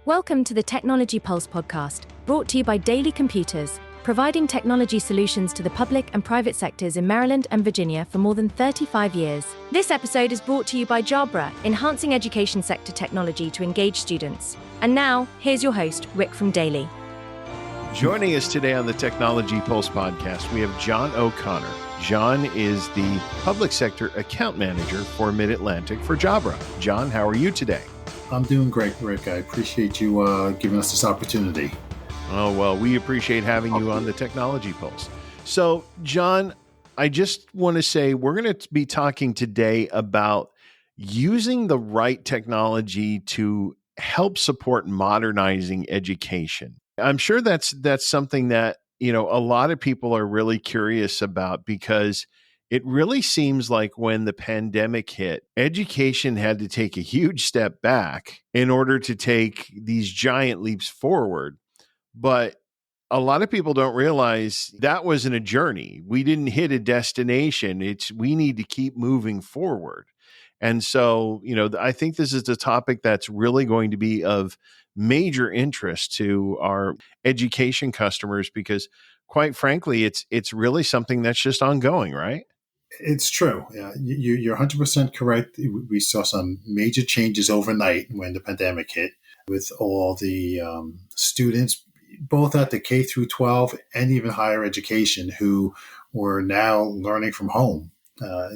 Welcome to the Technology Pulse podcast, brought to you by Daily Computers, providing technology solutions to the public and private sectors in Maryland and Virginia for more than 35 years. This episode is brought to you by Jabra, enhancing education sector technology to engage students. And now, here's your host, Rick from Daily. Joining us today on the Technology Pulse podcast, we have John O'Connor. John is the public sector account manager for Mid-Atlantic for Jabra. John, how are you today? I'm doing great, Rick. I appreciate you giving us this opportunity. Oh, well, we appreciate having you on the Technology Pulse. So, John, I just want to say we're going to be talking today about using the right technology to help support modernizing education. I'm sure that's something that, a lot of people are really curious about, because it really seems like when the pandemic hit, education had to take a huge step back in order to take these giant leaps forward. But a lot of people don't realize that wasn't a journey. We didn't hit a destination. We need to keep moving forward. And so, I think this is a topic that's really going to be of major interest to our education customers, because quite frankly, it's really something that's just ongoing, right? It's true. Yeah, you're 100% correct. We saw some major changes overnight when the pandemic hit, with all the students, both at the K through 12 and even higher education, who were now learning from home.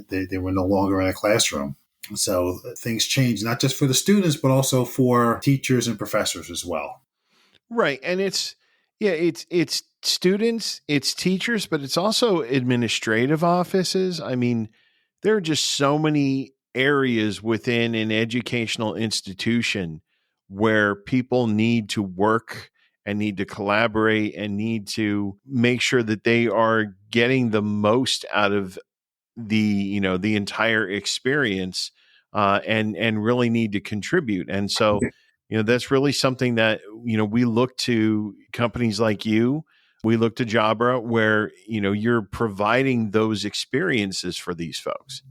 They were no longer in a classroom. So things changed, not just for the students, but also for teachers and professors as well. Right. And it's students, it's teachers, but it's also administrative offices. I mean, there are just so many areas within an educational institution where people need to work and need to collaborate and need to make sure that they are getting the most out of the entire experience, and really need to contribute. And so, that's really something that, we look to companies like you, we look to Jabra, where, you're providing those experiences for these folks.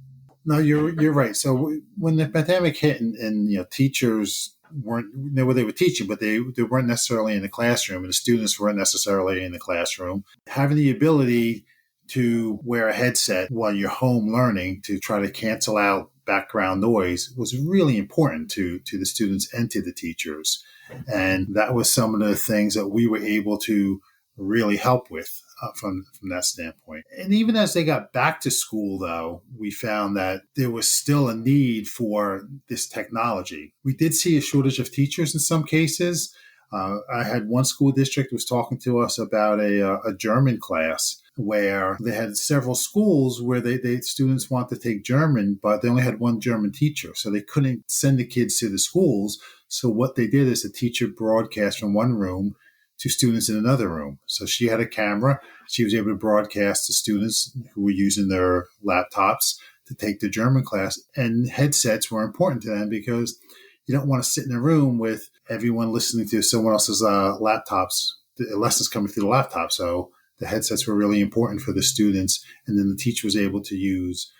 No, you're right. So when the pandemic hit and teachers weren't know where they were teaching, but they weren't necessarily in the classroom, and the students weren't necessarily in the classroom, having the ability to wear a headset while you're home learning to try to cancel out background noise was really important to the students and to the teachers. And that was some of the things that we were able to really help with from that standpoint. And even as they got back to school, though, we found that there was still a need for this technology. We did see a shortage of teachers in some cases. I had one school district was talking to us about a German class where they had several schools where they students want to take German, but they only had one German teacher, so they couldn't send the kids to the schools. So what they did is the teacher broadcast from one room to students in another room. So she had a camera. She was able to broadcast to students who were using their laptops to take the German class. And headsets were important to them, because you don't want to sit in a room with everyone listening to someone else's laptops, the lessons coming through the laptop. So the headsets were really important for the students. And then the teacher was able to use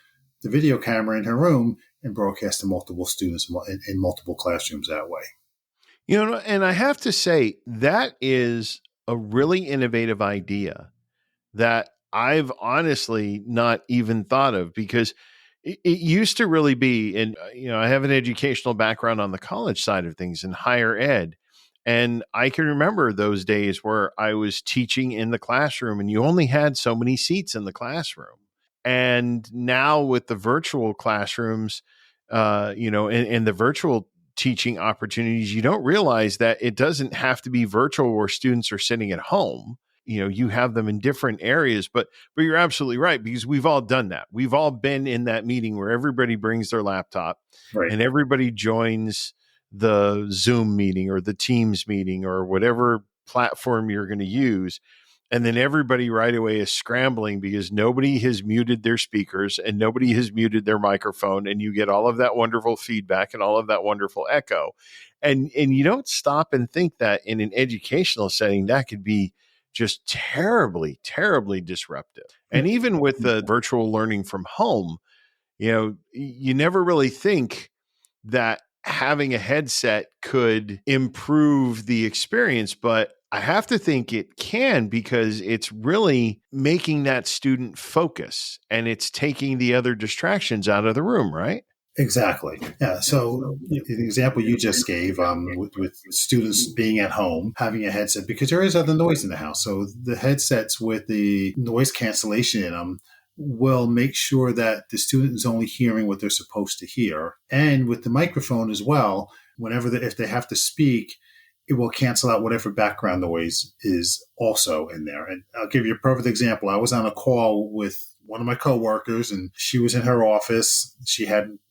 the video camera in her room and broadcast to multiple students in multiple classrooms that way. And I have to say, that is a really innovative idea that I've honestly not even thought of, because it used to really be, and I have an educational background on the college side of things in higher ed. And I can remember those days where I was teaching in the classroom and you only had so many seats in the classroom. And now with the virtual classrooms, and the virtual teaching opportunities, you don't realize that it doesn't have to be virtual where students are sitting at home. You have them in different areas, but you're absolutely right, because we've all done that. We've all been in that meeting where everybody brings their laptop, right, and everybody joins the Zoom meeting or the Teams meeting or whatever platform you're going to use. And then everybody right away is scrambling because nobody has muted their speakers and nobody has muted their microphone. And you get all of that wonderful feedback and all of that wonderful echo. And you don't stop and think that in an educational setting, that could be just terribly, terribly disruptive. And even with the virtual learning from home, you never really think that having a headset could improve the experience, but I have to think it can, because it's really making that student focus and it's taking the other distractions out of the room, right? Exactly. Yeah. So the example you just gave, with students being at home having a headset, because there is other noise in the house. So the headsets with the noise cancellation in them will make sure that the student is only hearing what they're supposed to hear. And with the microphone as well, if they have to speak, it will cancel out whatever background noise is also in there. And I'll give you a perfect example. I was on a call with one of my coworkers, and she was in her office.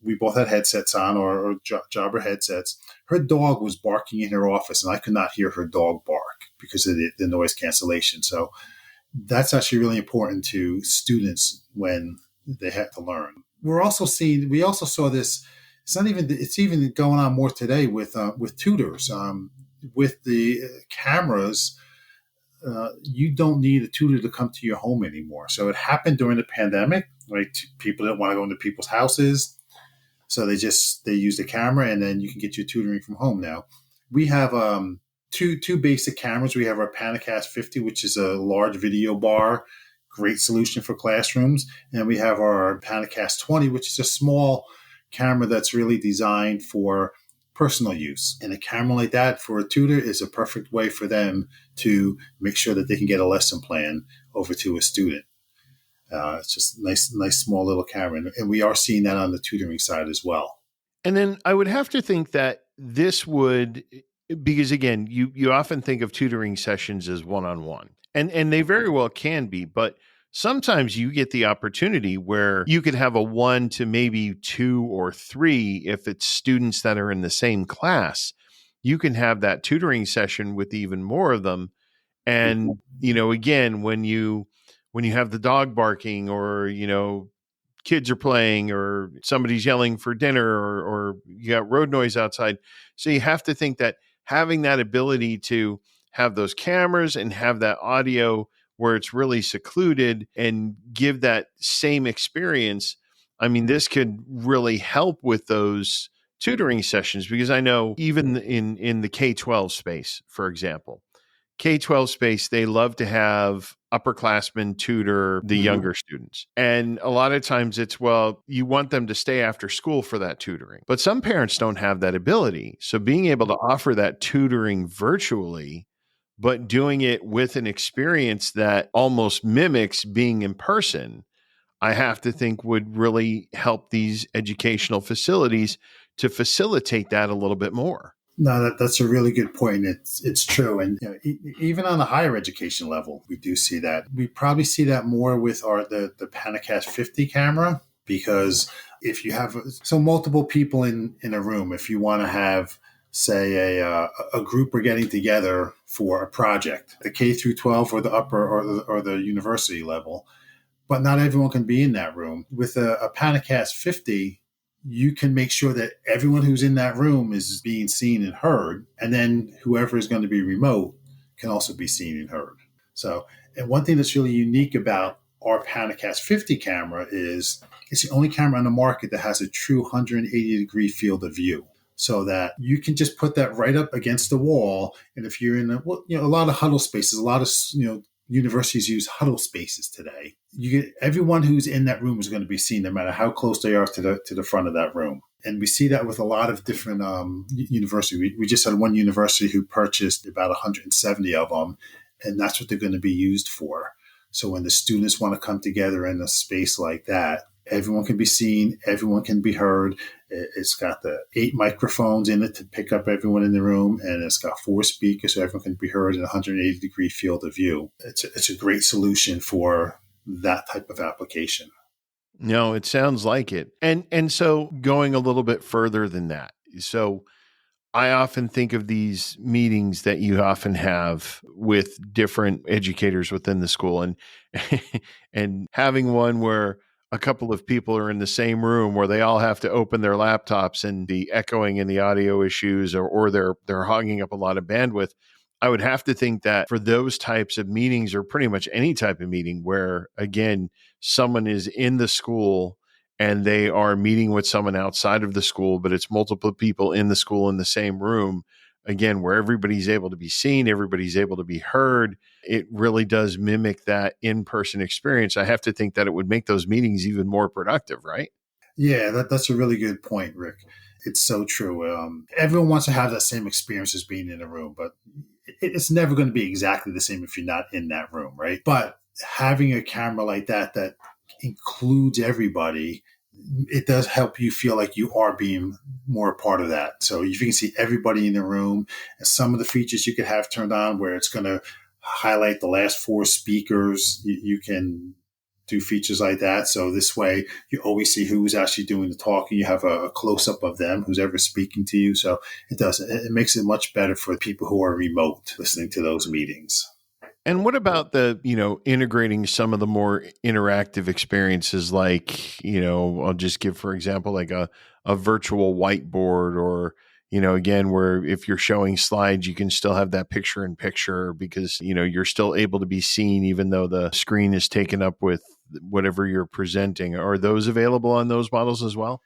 We both had headsets on, or Jabra headsets. Her dog was barking in her office, and I could not hear her dog bark because of the noise cancellation. So that's actually really important to students when they have to learn. We also saw this. It's even going on more today with tutors. With the cameras, you don't need a tutor to come to your home anymore. So it happened during the pandemic. Right? People didn't want to go into people's houses, so they use the camera, and then you can get your tutoring from home now. We have two basic cameras. We have our Panacast 50, which is a large video bar, great solution for classrooms, and we have our Panacast 20, which is a small camera that's really designed for personal use. And a camera like that for a tutor is a perfect way for them to make sure that they can get a lesson plan over to a student. It's just a nice, small little camera. And we are seeing that on the tutoring side as well. And then I would have to think that this would, because again, you often think of tutoring sessions as one-on-one, and they very well can be, but sometimes you get the opportunity where you could have a 1 to maybe 2 or 3, if it's students that are in the same class. You can have that tutoring session with even more of them. And, again, when you have the dog barking, or, kids are playing, or somebody's yelling for dinner, or you got road noise outside. So you have to think that having that ability to have those cameras and have that audio where it's really secluded and give that same experience. I mean, this could really help with those tutoring sessions, because I know even in the K-12 space, for example, K-12 space, they love to have upperclassmen tutor the younger students. And a lot of times it's, well, you want them to stay after school for that tutoring. But some parents don't have that ability. So being able to offer that tutoring virtually, but doing it with an experience that almost mimics being in person, I have to think would really help these educational facilities to facilitate that a little bit more. No, that's a really good point. It's true, and even on the higher education level, we do see that. We probably see that more with the Panacast 50 camera, because if you have multiple people in a room, if you want to have, say, a group are getting together for a project, the K through 12 or the upper or the university level, but not everyone can be in that room. With a Panacast 50, you can make sure that everyone who's in that room is being seen and heard, and then whoever is going to be remote can also be seen and heard. So, and one thing that's really unique about our Panacast 50 camera is it's the only camera on the market that has a true 180-degree field of view, so that you can just put that right up against the wall. And if you're in a lot of huddle spaces, a lot of universities use huddle spaces today. You get everyone who's in that room is going to be seen, no matter how close they are to the front of that room. And we see that with a lot of different universities. We just had one university who purchased about 170 of them, and that's what they're going to be used for. So when the students want to come together in a space like that, everyone can be seen, everyone can be heard. It's got the 8 microphones in it to pick up everyone in the room, and it's got 4 speakers so everyone can be heard in a 180-degree field of view. It's a great solution for that type of application. No, it sounds like it. And so going a little bit further than that. So I often think of these meetings that you often have with different educators within the school, and and having one where a couple of people are in the same room where they all have to open their laptops, and the echoing and the audio issues, or they're hogging up a lot of bandwidth. I would have to think that for those types of meetings, or pretty much any type of meeting where, again, someone is in the school and they are meeting with someone outside of the school, but it's multiple people in the school in the same room, again, where everybody's able to be seen, everybody's able to be heard, it really does mimic that in-person experience. I have to think that it would make those meetings even more productive, right? Yeah, that's a really good point, Rick. It's so true. Everyone wants to have that same experience as being in a room, but it's never going to be exactly the same if you're not in that room, right? But having a camera like that includes everybody, it does help you feel like you are being more a part of that. So if you can see everybody in the room, and some of the features you could have turned on where it's going to highlight the last four speakers, you can do features like that. So this way you always see who's actually doing the talking. You have a close up of them, who's ever speaking to you. So it makes it much better for people who are remote listening to those meetings. And what about the, integrating some of the more interactive experiences like, I'll just give, for example, like a virtual whiteboard or, again, where if you're showing slides, you can still have that picture in picture because, you're still able to be seen even though the screen is taken up with whatever you're presenting. Are those available on those models as well?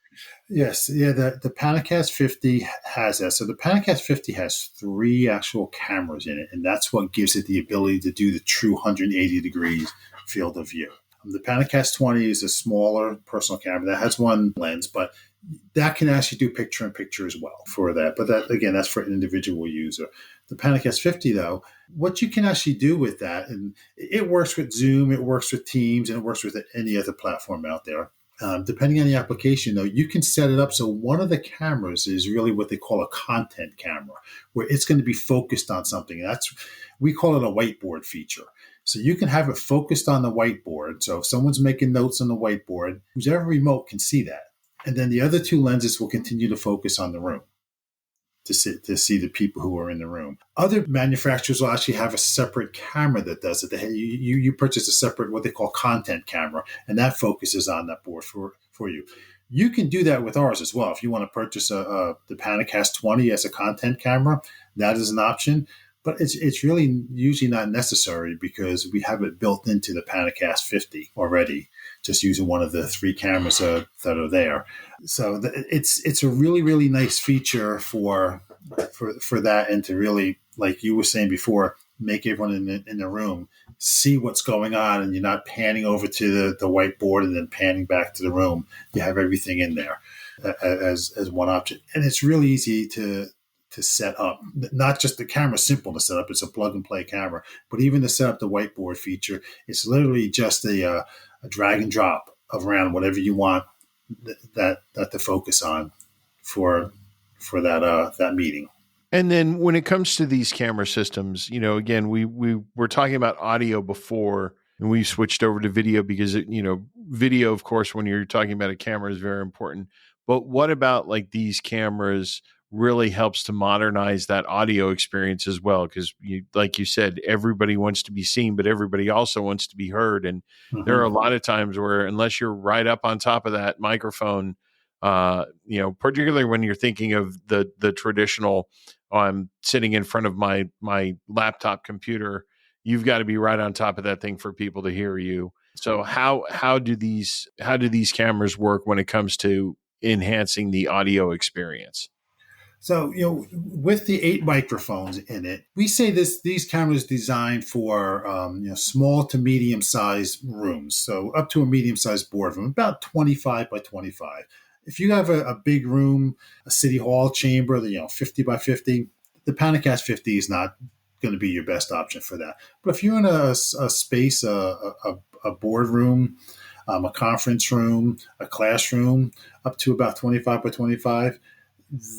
Yes, yeah, the Panacast 50 has that. So the Panacast 50 has three actual cameras in it, and that's what gives it the ability to do the true 180 degrees field of view. The Panacast 20 is a smaller personal camera that has one lens, but that can actually do picture in picture as well for that. But that, again, that's for an individual user. The Panacast 50, though, what you can actually do with that, and it works with Zoom, it works with Teams, and it works with any other platform out there. Depending on the application, though, you can set it up so one of the cameras is really what they call a content camera, where it's going to be focused on something. We call it a whiteboard feature. So you can have it focused on the whiteboard. So if someone's making notes on the whiteboard, who's ever remote can see that. And then the other two lenses will continue to focus on the room to see the people who are in the room. Other manufacturers will actually have a separate camera that does it. You purchase a separate, what they call content camera, and that focuses on that board for you. You can do that with ours as well. If you want to purchase the Panacast 20 as a content camera, that is an option. But it's really usually not necessary because we have it built into the Panacast 50 already, just using one of the three cameras that are there. So it's a really, really nice feature for that, and to really, like you were saying before, make everyone in the room see what's going on, and you're not panning over to the whiteboard and then panning back to the room. You have everything in there as one option, and it's really easy to set up. Not just the camera, simple to set up. It's a plug and play camera, but even to set up the whiteboard feature, it's literally just a drag and drop around whatever you want that to focus on for that meeting. And then when it comes to these camera systems, again, we were talking about audio before, and we switched over to video because video, of course, when you're talking about a camera is very important. But what about like these cameras really helps to modernize that audio experience as well? Because like you said, everybody wants to be seen, but everybody also wants to be heard. And there are a lot of times where unless you're right up on top of that microphone, particularly when you're thinking of the traditional, I'm sitting in front of my laptop computer, you've got to be right on top of that thing for people to hear you. So how do these cameras work when it comes to enhancing the audio experience? So, with the 8 microphones in it, we say these cameras designed for small to medium sized rooms. So up to a medium sized boardroom, about 25 by 25. If you have a big room, a city hall chamber, 50 by 50, the Panacast 50 is not going to be your best option for that. But if you're in a space, a boardroom, a conference room, a classroom, up to about 25 by 25,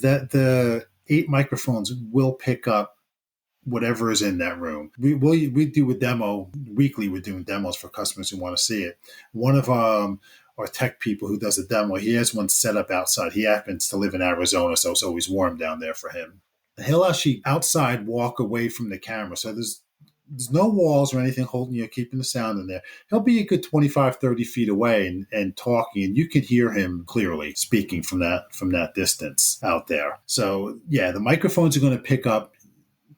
that the 8 microphones will pick up whatever is in that room. We do a demo weekly. We're doing demos for customers who want to see it. One of our tech people who does a demo, he has one set up outside. He happens to live in Arizona, so it's always warm down there for him. He'll actually outside walk away from the camera. So there's no walls or anything holding keeping the sound in there. He'll be a good 25, 30 feet away and talking, and you can hear him clearly speaking from that distance out there. So yeah, the microphones are going to pick up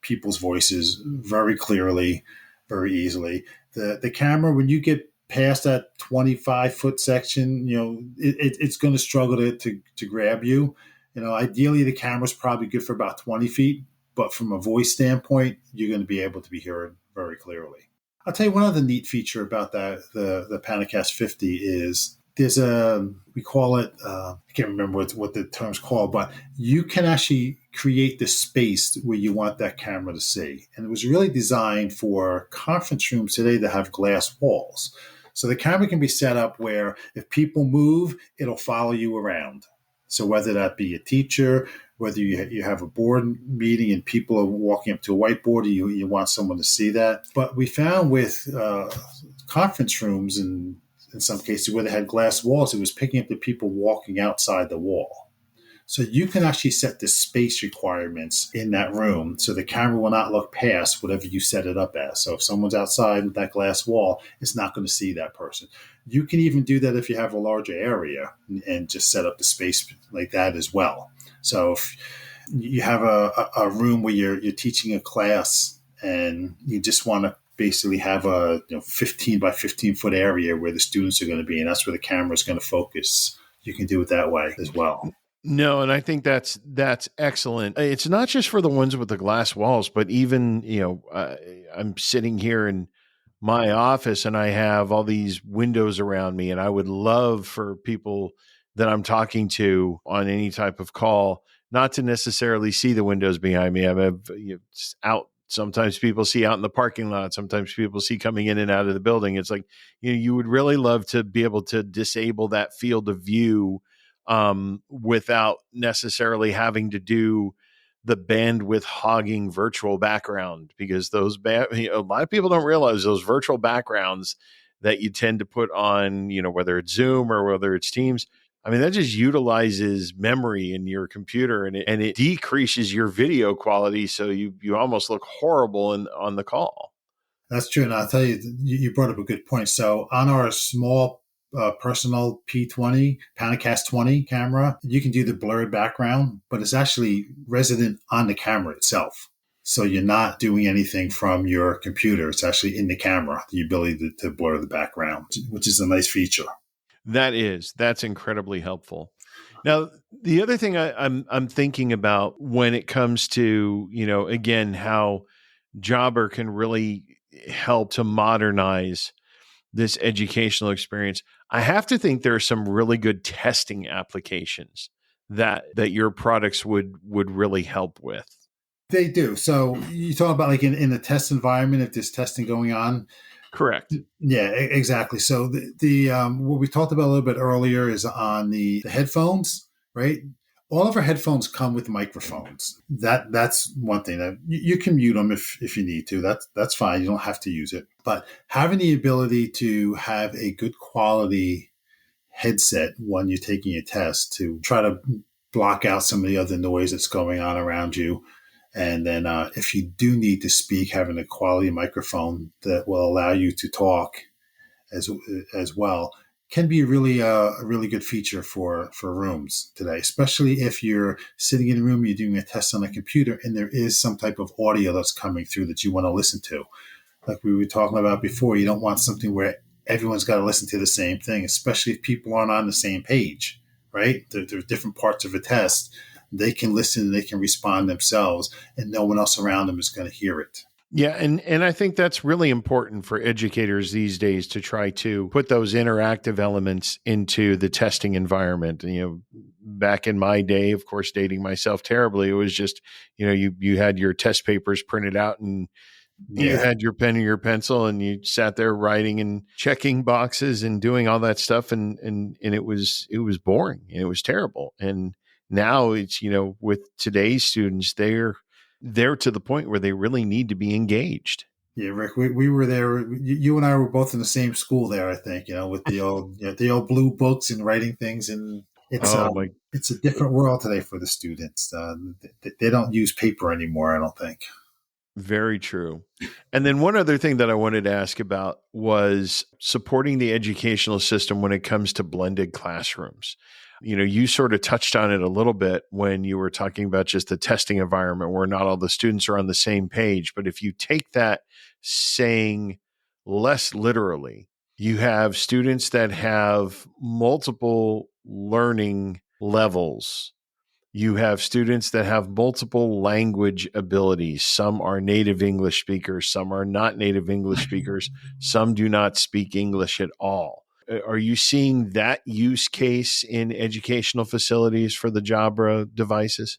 people's voices very clearly, very easily. The camera, when you get past that 25-foot section, it's going to struggle to grab you. Ideally, the camera's probably good for about 20 feet, but from a voice standpoint, you're going to be able to be heard very clearly. I'll tell you one other neat feature about the Panacast 50 is there's we call it, I can't remember what the term's called, but you can actually create the space where you want that camera to see. And it was really designed for conference rooms today that have glass walls. So the camera can be set up where if people move, it'll follow you around. So whether that be a teacher, whether you have a board meeting and people are walking up to a whiteboard, you want someone to see that. But we found with conference rooms and in some cases where they had glass walls, it was picking up the people walking outside the wall. So you can actually set the space requirements in that room so the camera will not look past whatever you set it up as. So if someone's outside with that glass wall, it's not going to see that person. You can even do that if you have a larger area and just set up the space like that as well. So if you have a room where you're teaching a class and you just want to basically have a 15 by 15 foot area where the students are going to be, and that's where the camera is going to focus, you can do it that way as well. No, and I think that's excellent. It's not just for the ones with the glass walls, but even, I'm sitting here in my office and I have all these windows around me, and I would love for people that I'm talking to on any type of call not to necessarily see the windows behind me. I'm out. Sometimes people see out in the parking lot. Sometimes people see coming in and out of the building. It's like, you would really love to be able to disable that field of view without necessarily having to do the bandwidth hogging virtual background, because a lot of people don't realize those virtual backgrounds that you tend to put on, whether it's Zoom or whether it's Teams. I mean, that just utilizes memory in your computer and it decreases your video quality. So you almost look horrible on the call. That's true. And I'll tell you, you brought up a good point. So on our small personal P20, Panacast 20 camera, you can do the blurred background, but it's actually resident on the camera itself. So you're not doing anything from your computer. It's actually in the camera, the ability to blur the background, which is a nice feature. That's incredibly helpful. Now, the other thing I'm thinking about when it comes to, again, how Jabra can really help to modernize this educational experience, I have to think there are some really good testing applications that your products would really help with. They do. So you talk about like in the test environment, if there's testing going on. Correct. Yeah, exactly. So the what we talked about a little bit earlier is on the headphones, right? All of our headphones come with microphones. That's one thing that you can mute them if you need to. That's fine. You don't have to use it. But having the ability to have a good quality headset when you're taking a test to try to block out some of the other noise that's going on around you. And then if you do need to speak, having a quality microphone that will allow you to talk as well can be really a really good feature for rooms today, especially if you're sitting in a room, you're doing a test on a computer, and there is some type of audio that's coming through that you want to listen to. Like we were talking about before, you don't want something where everyone's got to listen to the same thing, especially if people aren't on the same page, right? There's different parts of a test. They can listen and they can respond themselves, and no one else around them is going to hear it. Yeah, and I think that's really important for educators these days to try to put those interactive elements into the testing environment. Back in my day, of course, dating myself terribly, it was just, you had your test papers printed out and you had your pen and your pencil and you sat there writing and checking boxes and doing all that stuff. And it was boring and it was terrible. And now it's, with today's students, they're to the point where they really need to be engaged. Yeah, Rick, we were there. You and I were both in the same school there, I think, with the old blue books and writing things. And it's a different world today for the students. They don't use paper anymore, I don't think. Very true. And then one other thing that I wanted to ask about was supporting the educational system when it comes to blended classrooms. You sort of touched on it a little bit when you were talking about just the testing environment where not all the students are on the same page. But if you take that saying less literally You have students that have multiple learning levels. You have students that have multiple language abilities. Some are native English speakers, some are not native English speakers, some do not speak English at all. Are you seeing that use case in educational facilities for the Jabra devices?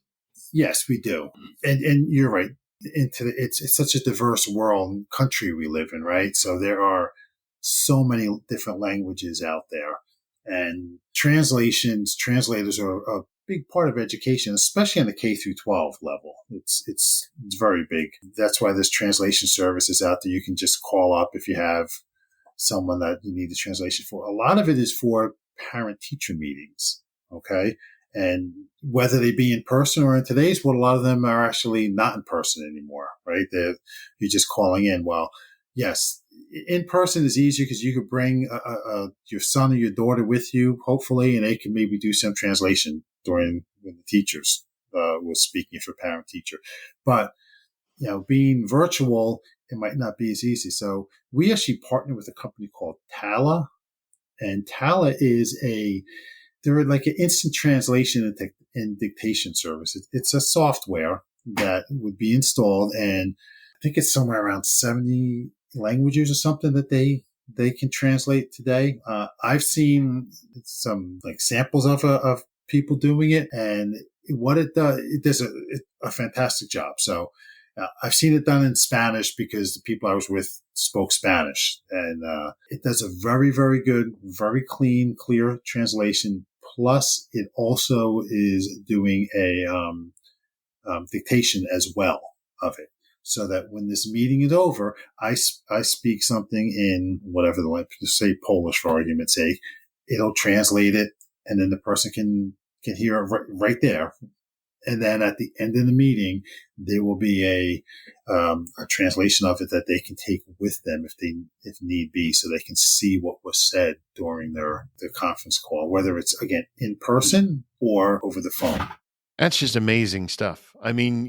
Yes, we do. And you're right. It's such a diverse world and country we live in, right? So there are so many different languages out there. And translators are a big part of education, especially on the K through 12 level. It's very big. That's why there's translation services out there. You can just call up if you have someone that you need the translation for. A lot of it is for parent teacher meetings. Okay. And whether they be in person or in today's world, a lot of them are actually not in person anymore, right? You're just calling in. Well, yes, in person is easier because you could bring your son or your daughter with you, hopefully, and they can maybe do some translation during when the teachers was speaking for parent teacher. But being virtual, it might not be as easy. So we actually partner with a company called Tala, and Tala is they're like an instant translation and dictation service. It's a software that would be installed, and I think it's somewhere around 70 languages or something that they can translate today. I've seen some like samples of people doing it, and what it does a fantastic job. So I've seen it done in Spanish because the people I was with spoke Spanish, and it does a very, very good, very clean, clear translation. Plus, it also is doing a dictation as well of it, so that when this meeting is over, I speak something in whatever the language, say Polish for argument's sake, it'll translate it, and then the person can hear it right there. And then at the end of the meeting, there will be a translation of it that they can take with them if need be, so they can see what was said during their conference call, whether it's, again, in person or over the phone. That's just amazing stuff. I mean,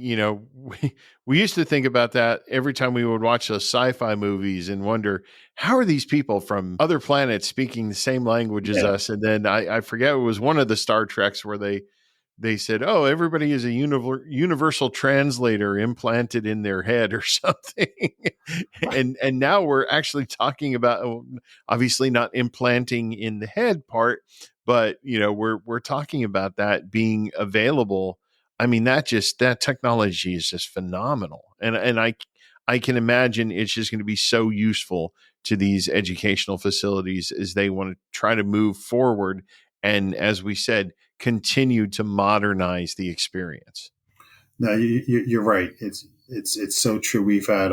we used to think about that every time we would watch those sci-fi movies and wonder, how are these people from other planets speaking the same language as us? And then I forget, it was one of the Star Treks where they said, "Oh, everybody is a universal translator implanted in their head or something." and now we're actually talking about, obviously not implanting in the head part, but we're talking about that being available. I mean, that technology is just phenomenal, and I can imagine it's just going to be so useful to these educational facilities as they want to try to move forward. And as we said, continue to modernize the experience. No, you're right. It's so true. We had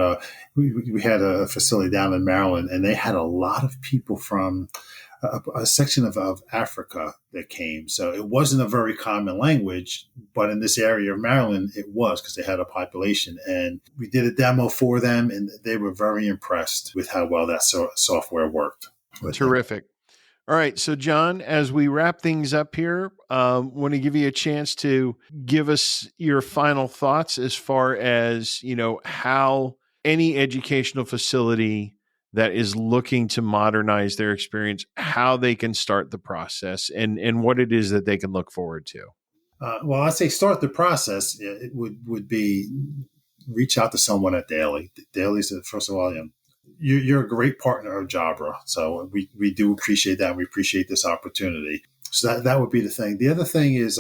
a facility down in Maryland, and they had a lot of people from a section of Africa that came. So it wasn't a very common language, but in this area of Maryland, it was, because they had a population. And we did a demo for them, and they were very impressed with how well that software worked. Terrific. All right. So, John, as we wrap things up here, want to give you a chance to give us your final thoughts as far as, how any educational facility that is looking to modernize their experience, how they can start the process and what it is that they can look forward to. Well, I'd say start the process. It would be reach out to someone at Daily. Daily's, first of all, you're a great partner of Jabra, so we do appreciate that. We appreciate this opportunity. So that would be the thing. The other thing is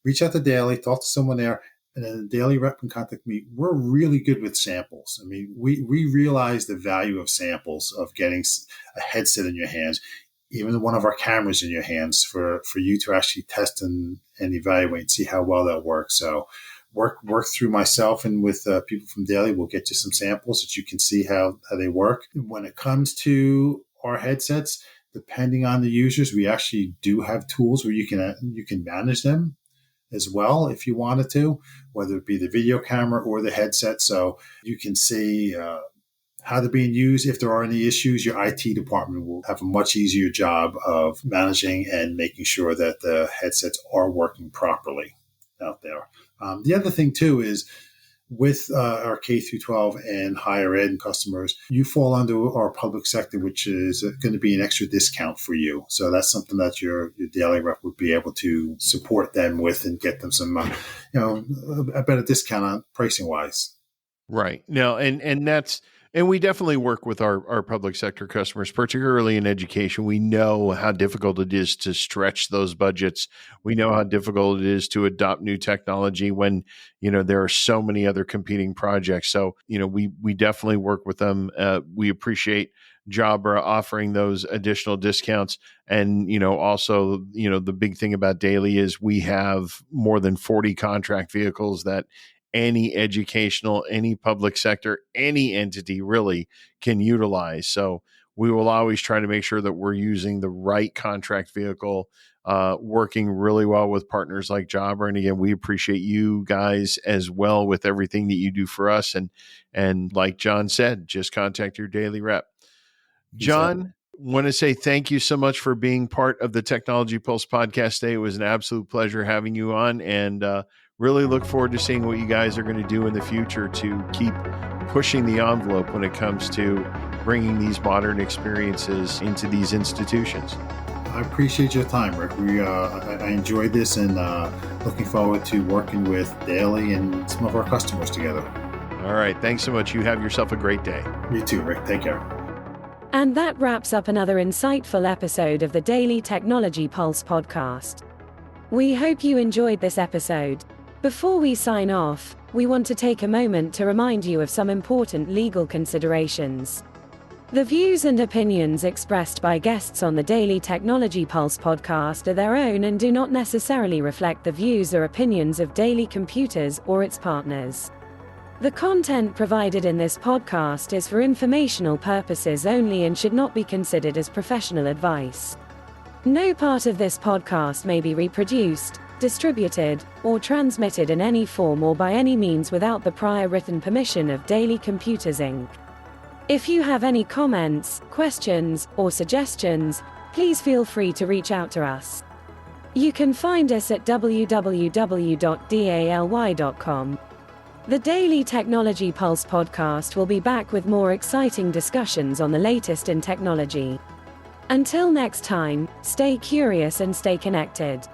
reach out to Daily, talk to someone there, and then the Daily rep can contact me. We're really good with samples. I mean, we realize the value of samples, of getting a headset in your hands, even one of our cameras in your hands for you to actually test and evaluate and see how well that works. So work through myself and with people from Daily. We'll get you some samples that you can see how they work. When it comes to our headsets, depending on the users, we actually do have tools where you can manage them as well if you wanted to, whether it be the video camera or the headset. So you can see how they're being used. If there are any issues, your IT department will have a much easier job of managing and making sure that the headsets are working properly out there. The other thing too is with our K through 12 and higher ed customers, you fall under our public sector, which is going to be an extra discount for you. So that's something that your daily rep would be able to support them with and get them some, a better discount on pricing wise. Right. No, and we definitely work with our public sector customers, particularly in education. We know how difficult it is to stretch those budgets. We know how difficult it is to adopt new technology when, there are so many other competing projects. So, we definitely work with them. We appreciate Jabra offering those additional discounts. And, also, the big thing about Daily is we have more than 40 contract vehicles that any educational, any public sector, any entity really can utilize. So we will always try to make sure that we're using the right contract vehicle, working really well with partners like Jabra. And again, we appreciate you guys as well with everything that you do for us. And like John said, just contact your daily rep. John, want to say thank you so much for being part of the Technology Pulse podcast today. It was an absolute pleasure having you on, and really look forward to seeing what you guys are going to do in the future to keep pushing the envelope when it comes to bringing these modern experiences into these institutions. I appreciate your time, Rick. I enjoyed this, and looking forward to working with Daily and some of our customers together. All right. Thanks so much. You have yourself a great day. You too, Rick. Take care. And that wraps up another insightful episode of the Daily Technology Pulse podcast. We hope you enjoyed this episode. Before we sign off, we want to take a moment to remind you of some important legal considerations. The views and opinions expressed by guests on the Daily Technology Pulse podcast are their own and do not necessarily reflect the views or opinions of Daily Computers or its partners. The content provided in this podcast is for informational purposes only and should not be considered as professional advice. No part of this podcast may be reproduced, distributed, or transmitted in any form or by any means without the prior written permission of Daily Computers Inc. If you have any comments, questions, or suggestions, please feel free to reach out to us. You can find us at www.daly.com. The Daily Technology Pulse podcast will be back with more exciting discussions on the latest in technology. Until next time, stay curious and stay connected.